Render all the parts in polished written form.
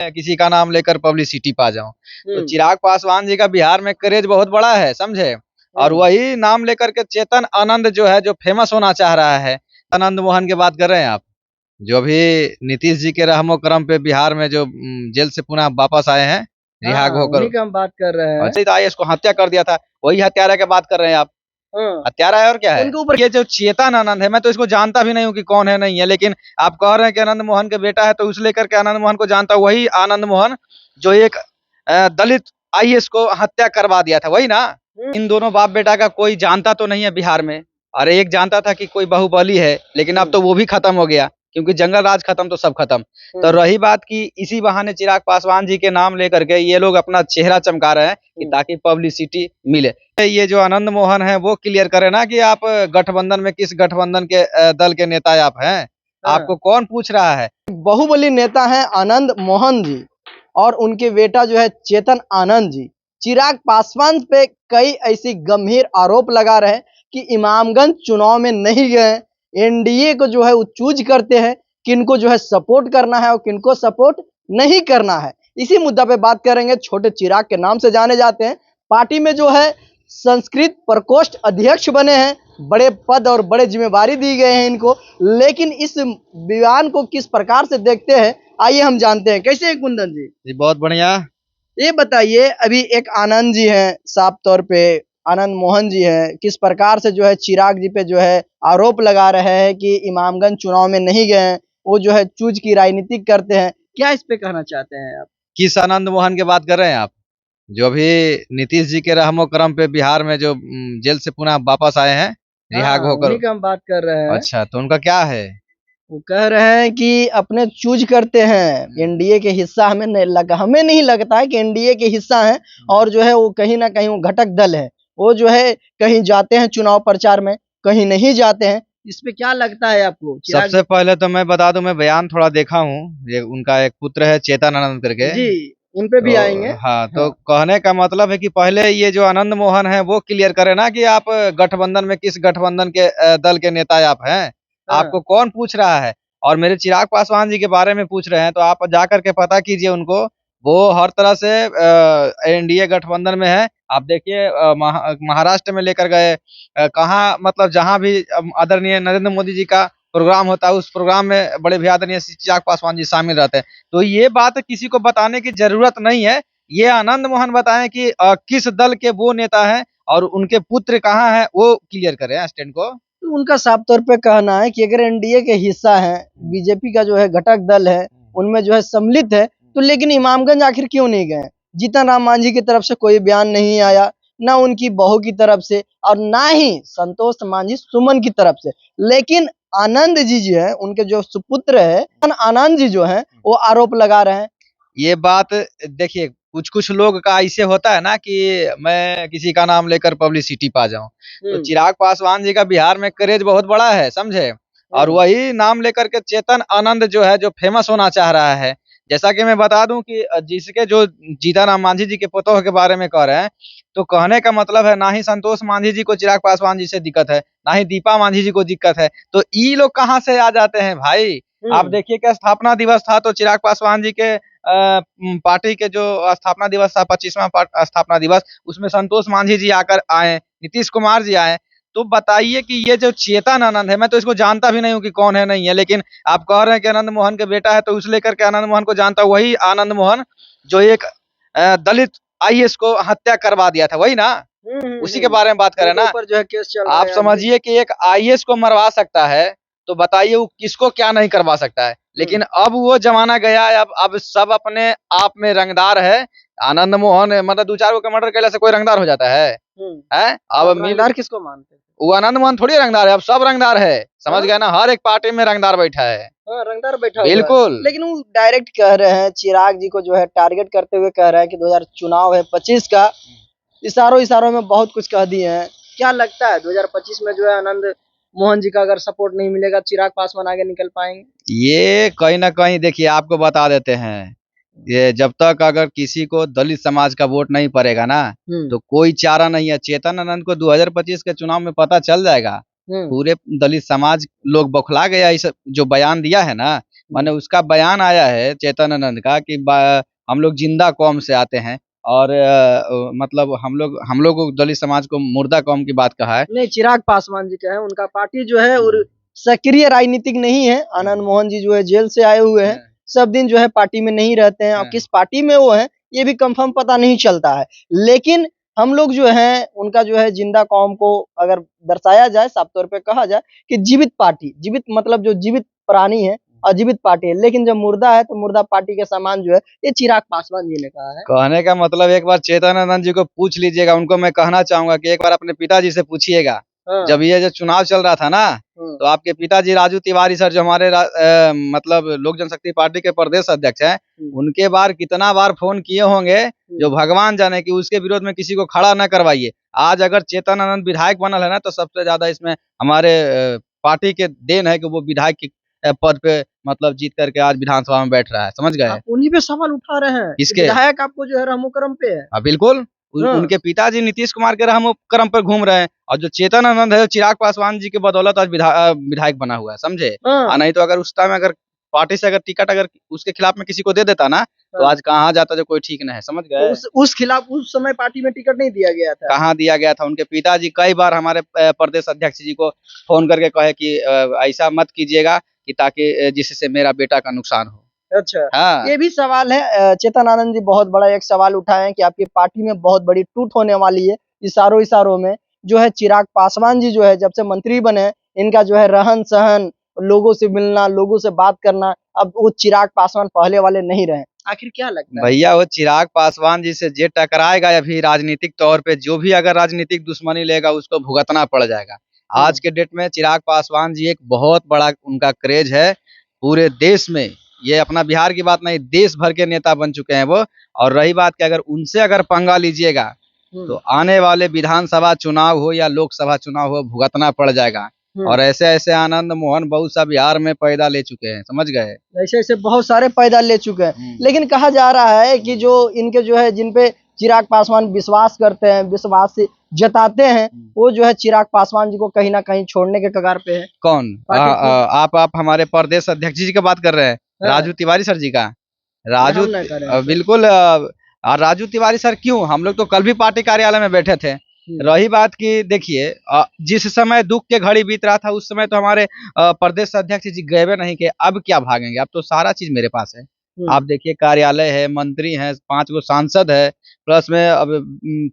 किसी का नाम लेकर पब्लिसिटी पा जाऊं। तो हम्म। चिराग पासवान जी का बिहार में क्रेज बहुत बड़ा है, समझे। और वही नाम लेकर के चेतन आनंद जो है, जो फेमस होना चाह रहा है, आनंद मोहन की बात कर रहे हैं आप, जो अभी नीतीश जी के रहमो करम पे बिहार में जो जेल से पुनः वापस आए हैं, रिहा हाँ, होकर। उन्हीं का हम बात कर रहे हैं। अच्छा, आईएएस को हत्या कर दिया था, वही हत्यारा की बात कर रहे हैं आप। हाँ, हत्यारा है और क्या है उनके ऊपर ये जो चेतन आनंद है, मैं तो इसको जानता भी नहीं हूँ कि कौन है नहीं है, लेकिन आप कह रहे हैं कि आनंद मोहन के बेटा है, तो उस लेकर के आनंद मोहन को जानता हूँ। वही आनंद मोहन जो एक दलित आईएएस को हत्या करवा दिया था, वही ना। इन दोनों बाप बेटा का कोई जानता तो नहीं है बिहार में। अरे एक जानता था कि कोई बाहुबली है, लेकिन अब तो वो भी खत्म हो गया, क्योंकि जंगल राज खत्म तो सब खत्म। तो रही बात की इसी बहाने चिराग पासवान जी के नाम लेकर के ये लोग अपना चेहरा चमका रहे हैं कि ताकि पब्लिसिटी मिले। ये जो आनंद मोहन है वो क्लियर करे ना कि आप गठबंधन में किस गठबंधन के दल के नेता आप हैं। आपको कौन पूछ रहा है। बाहुबली नेता है आनंद मोहन जी और उनके बेटा जो है चेतन आनंद जी चिराग पासवान पे कई ऐसी गंभीर आरोप लगा रहे हैं कि इमामगंज चुनाव में नहीं गए, एनडीए को जो है वो चूज करते हैं किनको जो है सपोर्ट करना है और किनको सपोर्ट नहीं करना है। इसी मुद्दा पे बात करेंगे। छोटे चिराग के नाम से जाने जाते हैं, पार्टी में जो है संस्कृत प्रकोष्ठ अध्यक्ष बने हैं, बड़े पद और बड़े जिम्मेवारी दी गए हैं इनको, लेकिन इस बयान को किस प्रकार से देखते हैं आइए हम जानते हैं। कैसे हैं कुंदन जी? जी बहुत बढ़िया। ये बताइए, अभी एक आनंद जी हैं, साफ तौर पे आनंद मोहन जी हैं, किस प्रकार से जो है चिराग जी पे जो है आरोप लगा रहे हैं कि इमामगंज चुनाव में नहीं गए, वो जो है चूज की राजनीति करते हैं, क्या इस पे कहना चाहते हैं आप? किस आनंद मोहन की बात कर रहे हैं आप, जो अभी नीतीश जी के रहमो करम पे बिहार में जो जेल से पुनः वापस आए हैं, रिहा हाँ, होकर। उन्हीं का हम बात कर रहे हैं। अच्छा, तो उनका क्या है। वो कह रहे हैं कि अपने चूज करते हैं, एनडीए के हिस्सा हमें नहीं लगता है कि एनडीए के हिस्सा हैं, और जो है वो कहीं ना कहीं वो घटक दल है, वो जो है कहीं जाते हैं चुनाव प्रचार में, कहीं नहीं जाते हैं। इस पे क्या लगता है आपको? सबसे पहले तो मैं बता दूं, मैं बयान थोड़ा देखा हूँ। ये उनका एक पुत्र है चेतन आनंद करके। जी, उन पे भी आएंगे। हाँ, तो कहने का मतलब है कि पहले ये जो आनंद मोहन है वो क्लियर करे ना कि आप गठबंधन में किस गठबंधन के दल के नेता आप हैं। आपको कौन पूछ रहा है। और मेरे चिराग पासवान जी के बारे में पूछ रहे हैं, तो आप जाकर के पता कीजिए उनको। वो हर तरह से एनडीए गठबंधन में है। आप देखिए महाराष्ट्र में लेकर गए, कहाँ मतलब जहाँ भी आदरणीय नरेंद्र मोदी जी का प्रोग्राम होता है, उस प्रोग्राम में बड़े भी आदरणीय चिराग पासवान जी शामिल रहते हैं। तो ये बात किसी को बताने की जरूरत नहीं है। ये आनंद मोहन बताएं कि किस दल के वो नेता हैं और उनके पुत्र कहाँ हैं, वो क्लियर करें स्टैंड को। तो उनका साफ तौर पे कहना है कि अगर एनडीए के हिस्सा है, बीजेपी का जो है घटक दल है, उनमें जो है सम्मिलित है, तो लेकिन इमामगंज आखिर क्यों नहीं गए? जीतन राम मांझी की तरफ से कोई बयान नहीं आया, ना उनकी बहू की तरफ से, और ना ही संतोष मांझी सुमन की तरफ से। लेकिन आनंद जी जो है, उनके जो सुपुत्र है आनंद जी जो है, वो आरोप लगा रहे हैं। ये बात देखिए, कुछ कुछ लोग का ऐसे होता है ना कि मैं किसी का नाम लेकर पब्लिसिटी पा जाऊं। तो चिराग पासवान जी का बिहार में क्रेज बहुत बड़ा है, समझे। और वही नाम लेकर के चेतन आनंद जो है, जो फेमस होना चाह रहा है। जैसा कि मैं बता दूं कि जिसके जो जीतन राम मांझी जी के पोतोह के बारे में कह रहे हैं, तो कहने का मतलब है ना ही संतोष मांझी जी को चिराग पासवान जी से दिक्कत है, ना ही दीपा मांझी जी को दिक्कत है। तो ये लोग कहाँ से आ जाते हैं भाई। आप देखिए कि स्थापना दिवस था, तो चिराग पासवान जी के पार्टी के जो स्थापना दिवस था, 25वां स्थापना दिवस, उसमें संतोष मांझी जी आकर आए, नीतीश कुमार जी आए। तो बताइए कि ये जो चेतन आनंद है, मैं तो इसको जानता भी नहीं हूँ कि कौन है नहीं है, लेकिन आप कह रहे हैं कि आनंद मोहन के बेटा है, तो उस लेकर के आनंद मोहन को जानता हूँ। वही आनंद मोहन जो एक दलित आईएएस को हत्या करवा दिया था, वही ना। उसी के बारे में बात करें ना। जो है केस चल रहा आप है समझिए कि एक आईएएस को मरवा सकता है, तो बताइए वो किसको क्या नहीं करवा सकता है। लेकिन अब वो जमाना गया है, अब सब अपने आप में रंगदार है। आनंद मोहन मतलब 2-4 को मर्डर करने से कोई रंगदार हो जाता है। हैं? अब रंगदार किसको मानते हैं? वो आनंद मोहन थोड़ी रंगदार है, अब सब रंगदार है, समझ गए ना। हर एक पार्टी में रंगदार बैठा है। रंगदार बैठा हुआ है। बिल्कुल। लेकिन वो डायरेक्ट कह रहे हैं, चिराग जी को जो है टारगेट करते हुए कह रहे हैं कि 2000 चुनाव है 25 का, इशारों में बहुत कुछ कह दिए हैं। क्या लगता है 2025 में जो है आनंद मोहन जी का अगर सपोर्ट नहीं मिलेगा, चिराग पासवान आगे निकल पाएंगे? ये कहीं ना कहीं देखिए, आपको बता देते हैं, ये जब तक अगर किसी को दलित समाज का वोट नहीं पड़ेगा ना, तो कोई चारा नहीं है। चेतन आनंद को 2025 के चुनाव में पता चल जाएगा। पूरे दलित समाज लोग बौखला गया इस जो बयान दिया है ना, माने उसका बयान आया है चेतन आनंद का कि हम लोग जिंदा कौम से आते हैं और मतलब हम लोग को दलित समाज को मुर्दा कौम की बात कहा है। नहीं, चिराग पासवान जी का है, उनका पार्टी जो है और सक्रिय राजनीतिक नहीं है। आनंद मोहन जी जो है जेल से आए हुए हैं, सब दिन जो है पार्टी में नहीं रहते हैं और किस पार्टी में वो है ये भी कंफर्म पता नहीं चलता है। लेकिन हम लोग जो है उनका जो है जिंदा कौम को अगर दर्शाया जाए, साफ तौर पे कहा जाए कि जीवित पार्टी, जीवित मतलब जो जीवित प्राणी है और जीवित पार्टी है, लेकिन जब मुर्दा है तो मुर्दा पार्टी के समान जो है ये चिराग पासवान जी ने कहा है। कहने का मतलब एक बार चेतन आनंद जी को पूछ लीजिएगा, उनको मैं कहना चाहूंगा कि एक बार अपने पिताजी से पूछिएगा। जब ये जो चुनाव चल रहा था ना, तो आपके पिताजी राजू तिवारी सर जो हमारे मतलब लोक जनशक्ति पार्टी के प्रदेश अध्यक्ष हैं, उनके बार कितना बार फोन किए होंगे जो भगवान जाने कि उसके विरोध में किसी को खड़ा न करवाइए। आज अगर चेतन आनंद विधायक बनल है ना, तो सबसे ज्यादा इसमें हमारे पार्टी के देन है कि वो विधायक के पद पे मतलब जीत करके आज विधानसभा में बैठ रहा है, समझ गए। आप उन्हीं पे सवाल उठा रहे हैं, किसके? विधायक आपको जो है रहमो-करम पे है। हाँ बिल्कुल, उनके पिताजी नीतीश कुमार के रहमो-करम पर घूम रहे हैं और जो चेतन आनंद है चिराग पासवान जी के बदौलत आज विधायक बना हुआ है, समझे। नहीं तो अगर उस टाइम अगर पार्टी से अगर टिकट अगर उसके खिलाफ में किसी को दे देता ना, तो आज कहाँ जाता जो कोई ठीक नहीं है, समझ गए। तो उस खिलाफ उस समय पार्टी में टिकट नहीं दिया गया था। कहाँ दिया गया था। उनके पिताजी कई बार हमारे प्रदेश अध्यक्ष जी को फोन करके कहे कि ऐसा मत कीजिएगा कि ताकि जिससे मेरा बेटा का नुकसान हो। अच्छा, हाँ। ये भी सवाल है, चेतन आनंद जी बहुत बड़ा एक सवाल उठाए हैं कि आपकी पार्टी में बहुत बड़ी टूट होने वाली है। इशारों में जो है चिराग पासवान जी जो है जब से मंत्री बने, इनका जो है रहन सहन, लोगों से मिलना, लोगों से बात करना, अब वो चिराग पासवान पहले वाले नहीं रहे। आखिर क्या लगता है भैया? वो चिराग पासवान जी से जे टकराएगा अभी राजनीतिक तौर पे, जो भी अगर राजनीतिक दुश्मनी लेगा उसको भुगतना पड़ जाएगा। आज के डेट में चिराग पासवान जी एक बहुत बड़ा उनका क्रेज है पूरे देश में। ये अपना बिहार की बात नहीं, देश भर के नेता बन चुके हैं वो। और रही बात कि अगर उनसे अगर पंगा लीजिएगा तो आने वाले विधानसभा चुनाव हो या लोकसभा चुनाव हो, भुगतना पड़ जाएगा। और ऐसे ऐसे आनंद मोहन बहुत सा बिहार में पैदा ले चुके हैं, समझ गए। ऐसे ऐसे बहुत सारे पैदा ले चुके हैं, लेकिन कहा जा रहा है कि जो इनके जो है जिन पे चिराग पासवान विश्वास करते हैं, विश्वास जताते हैं, वो जो है चिराग पासवान जी को कहीं ना कहीं छोड़ने के कगार पे है। कौन? आप हमारे प्रदेश अध्यक्ष जी की बात कर रहे हैं, राजू तिवारी सर जी का। राजू बिल्कुल। राजू तिवारी सर क्यों, हम लोग तो कल भी पार्टी कार्यालय में बैठे थे। रही बात की देखिए, जिस समय दुख के घड़ी बीत रहा था उस समय तो हमारे प्रदेश अध्यक्ष जी गए नहीं के, अब क्या भागेंगे, अब तो सारा चीज मेरे पास है। आप देखिए कार्यालय है, मंत्री हैं, 5 गो सांसद है, प्लस में अब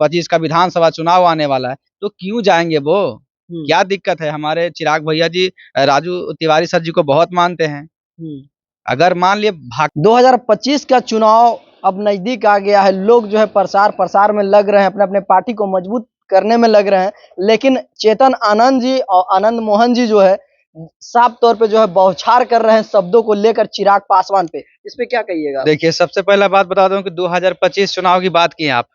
25 का विधानसभा चुनाव आने वाला है, तो क्यों जाएंगे वो। क्या दिक्कत है? हमारे चिराग भैया जी राजू तिवारी सर जी को बहुत मानते हैं। अगर मान लिए 2025 का चुनाव अब नजदीक आ गया है, लोग जो है प्रसार में लग रहे हैं, अपने अपने पार्टी को मजबूत करने में लग रहे हैं, लेकिन चेतन आनंद जी और आनंद मोहन जी जो है साफ तौर पे जो है बौछार कर रहे हैं शब्दों को लेकर चिराग पासवान पे। इस पे क्या कहिएगा? देखिए, सबसे पहला बात बता दूं कि 2025 चुनाव की बात की आप,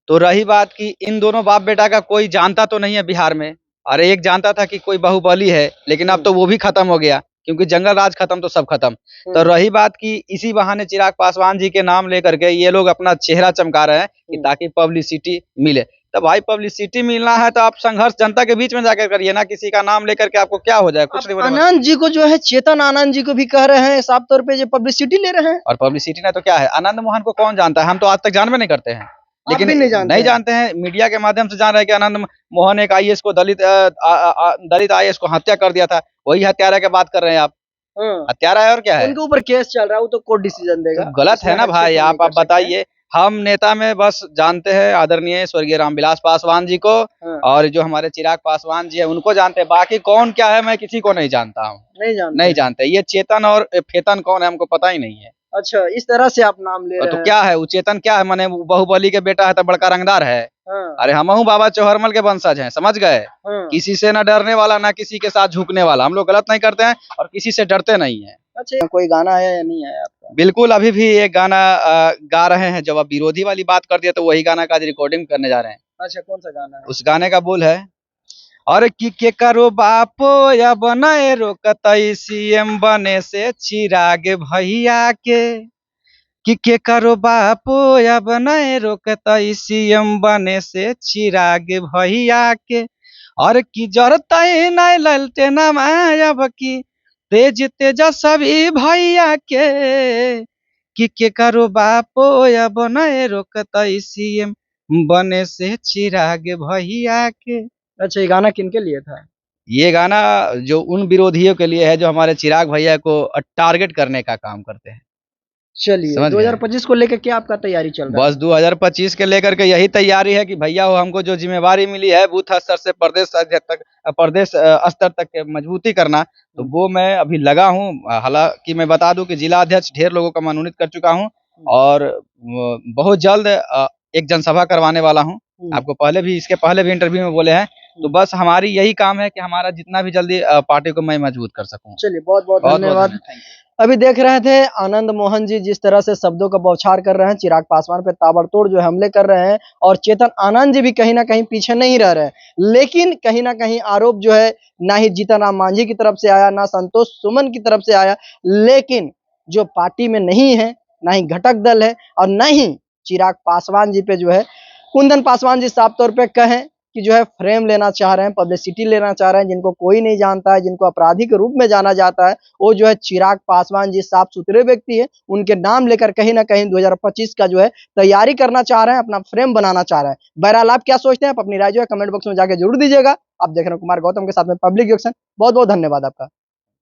तो रही बात की इन दोनों बाप बेटा का कोई जानता तो नहीं है बिहार में। अरे एक जानता था कि कोई बाहुबली है, लेकिन अब तो वो भी खत्म हो गया, क्योंकि जंगल राज खत्म तो सब खत्म। तो रही बात की इसी बहाने चिराग पासवान जी के नाम लेकर के ये लोग अपना चेहरा चमका रहे हैं कि ताकि पब्लिसिटी मिले। तो भाई पब्लिसिटी मिलना है तो आप संघर्ष जनता के बीच में जाकर करिए ना, किसी का नाम लेकर के आपको क्या हो जाए, कुछ नहीं। आनंद जी को जो है चेतन आनंद जी को भी कह रहे हैं साफ तौर पे जो पब्लिसिटी ले रहे हैं। और पब्लिसिटी ना तो क्या है, आनंद मोहन को कौन जानता है? हम तो आज तक जानवे नहीं करते हैं, लेकिन नहीं जानते हैं। मीडिया के माध्यम से जान रहे हैं कि आनंद मोहन एक आईएएस को दलित आईएएस को हत्या कर दिया था, वही हत्यारा की बात कर रहे हैं आप। हत्यारा है और क्या है? उनके ऊपर केस चल रहा है, वो तो कोर्ट डिसीजन देगा। तो गलत है ना भाई। आप बताइए। हम नेता में बस जानते हैं आदरणीय स्वर्गीय रामविलास पासवान जी को, और जो हमारे चिराग पासवान जी है उनको जानते हैं। बाकी कौन क्या है मैं किसी को नहीं जानता हूँ। नहीं जानते। ये चेतन और फेतन कौन है हमको पता ही नहीं है। अच्छा, इस तरह से आप नाम ले रहे हैं। तो क्या है वो चेतन, क्या है? माने बाहुबली के बेटा है तो बड़का रंगदार है। अरे हमहू बाबा चौहरमल के वंशज हैं, समझ गए। किसी से ना डरने वाला, ना किसी के साथ झुकने वाला। हम लोग गलत नहीं करते हैं और किसी से डरते नहीं है। अच्छा, कोई गाना है या नहीं है आपका? बिल्कुल, अभी भी एक गाना गा रहे हैं। जब आप विरोधी वाली बात कर दिया तो वही गाना का आज रिकॉर्डिंग करने जा रहे हैं। अच्छा, कौन सा गाना है? उस गाने का बोल है, और के करो बापो या बनाए रोकतई सीएम बने से चिराग भैया के करो बापो या बनाए रोकतई सीएम बने से चिराग भैया के, और की जरतई नहीं ललटे न मायब की तेज तेजस्वी भैया के करो बापो अब नए रोकतई सीएम बने से चिराग भैया के। अच्छा, ये गाना किनके लिए था? ये गाना जो उन विरोधियों के लिए है जो हमारे चिराग भैया को टारगेट करने का काम करते हैं। चलिए, समझ गए? 2025 को लेकर क्या आपका तैयारी चल रहा है? बस 2025 के लेकर के यही तैयारी है कि भैया हो हमको जो जिम्मेवारी मिली है बूथ स्तर से प्रदेश अध्यक्ष तक प्रदेश स्तर तक के मजबूती करना, तो वो मैं अभी लगा हूँ। हालांकि मैं बता दूं कि जिला अध्यक्ष ढेर लोगों का मनोनीत कर चुका हूँ और बहुत जल्द एक जनसभा करवाने वाला हूँ। आपको पहले भी इसके पहले भी इंटरव्यू में बोले हैं। तो बस हमारी यही काम है कि हमारा जितना भी जल्दी पार्टी को मैं मजबूत कर सकूं। चलिए, बहुत बहुत बहुत बहुत धन्यवाद। धन्यवाद। अभी देख रहे थे आनंद मोहन जी जिस तरह से शब्दों का बौछार कर रहे हैं, चिराग पासवान पे ताबड़तोड़ जो हमले कर रहे हैं, और चेतन आनंद जी भी कहीं ना कहीं पीछे नहीं रह रहे हैं। लेकिन कहीं ना कहीं आरोप जो है ना ही जीतन राम मांझी की तरफ से आया, ना संतोष सुमन की तरफ से आया, लेकिन जो पार्टी में नहीं है, ना ही घटक दल है और न ही चिराग पासवान जी पे जो है कुंदन पासवान जी साफ तौर पे कहें कि जो है फ्रेम लेना चाह रहे हैं, पब्लिसिटी लेना चाह रहे हैं। जिनको कोई नहीं जानता है, जिनको अपराधी के रूप में जाना जाता है, वो जो है चिराग पासवान जी साफ सुथरे व्यक्ति है। उनके नाम लेकर कहीं ना कहीं 2025 का जो है तैयारी करना चाह रहे हैं, अपना फ्रेम बनाना चाह रहे हैं। बहरहाल आप क्या सोचते हैं? आप अपनी राय जो है कमेंट बॉक्स में जाकर जरूर दीजिएगा। आप देख रहे हैं कुमार गौतम के साथ में पब्लिक रिएक्शन। बहुत बहुत धन्यवाद आपका।